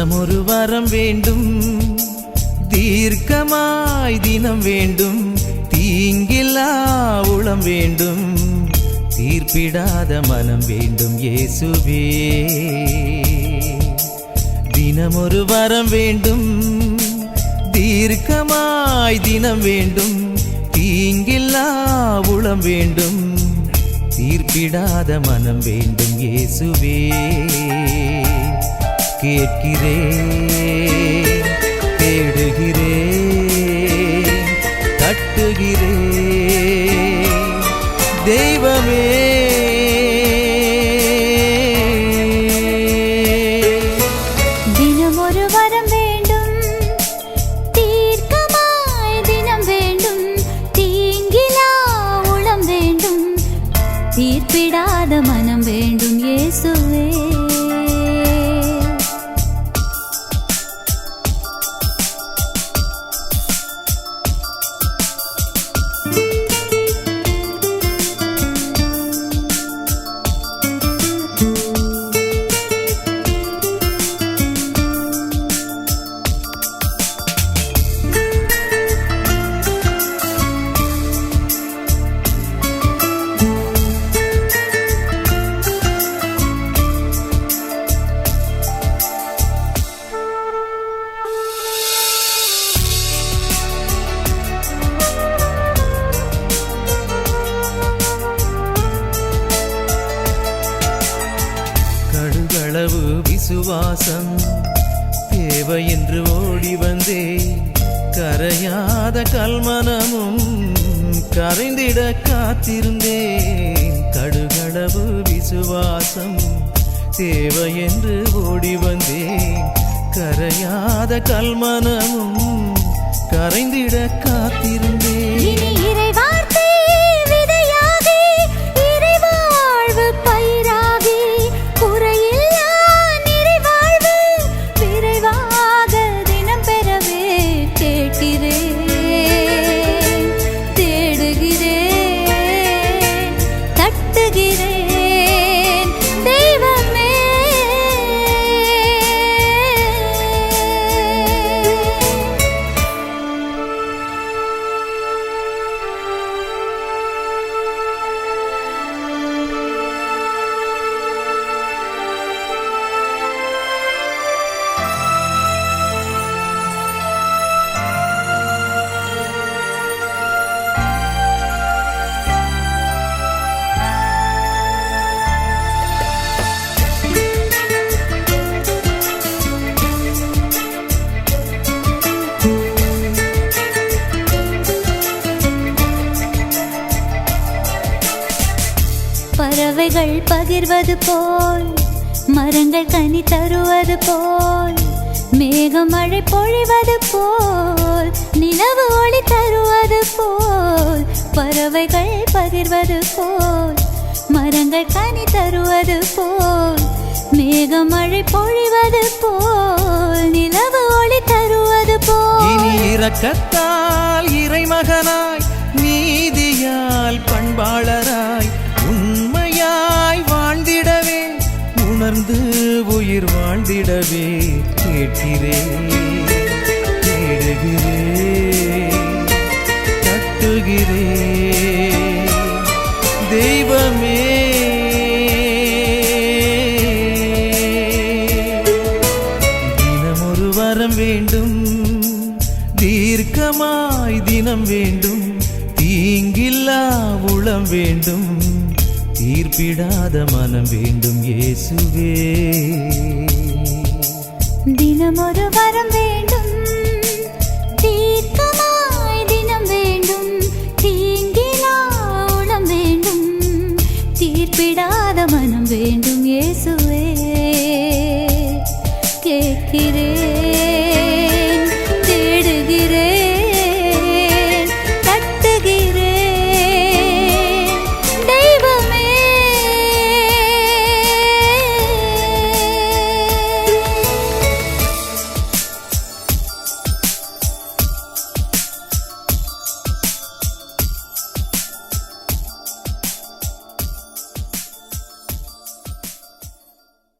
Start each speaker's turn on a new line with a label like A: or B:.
A: தினமொரு வரம் வேண்டும், தீர்க்கமாய் தினம் வேண்டும், தீங்கில்லா உளம் வேண்டும், தீர்ப்பிடாத மனம் வேண்டும் இயேசுவே. தினமொரு வரம் வேண்டும், தீர்க்கமாய் தினம் வேண்டும், தீங்கில்லா உளம் வேண்டும், தீர்ப்பிடாத மனம் வேண்டும் இயேசுவே. கேட்கிறேன், தேடுகிறேன், தட்டுகிறேன் தெய்வமே.
B: தினமொரு வரம் வேண்டும், தீர்க்கமாய் தினம் வேண்டும், தீங்கிலா உளம் வேண்டும், தீர்ப்பிடாத மனம் வேண்டும் இயேசுவே.
A: கடுகளவு விசுவாசம் தேவை என்று ஓடி வந்தே, கரையாத கல்மனமும் கரைந்திட காத்திருந்தேன். கடுகளவு விசுவாசம் தேவை என்று ஓடி வந்தேன், கரையாத கல்மனமும் கரைந்திட காத்திருந்தேன்.
B: பறவைகள் பகிர்வது போல், மரங்கள் கனி தருவது போல், மேகம் மழை பொழிவது போல், நிலவு ஒளி தருவது போல், பறவைகள் பகிர்வது போல், மரங்கள் கனி தருவது போல், மேகம் மழை பொழிவது போல், நிலவு ஒளி தருவது போல்.
A: இனி இரக்கத்தால் இறைமகனாய், நீதியால் பண்பாளராய், உண்மையாய் வாழ்ந்திடவே, உணர்ந்து உயிர் வாழ்ந்திடவே கேட்கிறேன், தேடுகிறேன், தட்டுகிறேன் தெய்வமே. தினமொரு வரம் வேண்டும், தீர்க்கமாய் தினம் வேண்டும், தீங்கில்லா உளம் வேண்டும், தீர்ப்பிடாத மனம் வேண்டும் இயேசுவே.
B: தினமொரு வரம் வேண்டும், தீர்க்கமாய் தினம் வேண்டும், தீங்கிலா உளம் வேண்டும், தீர்ப்பிடாத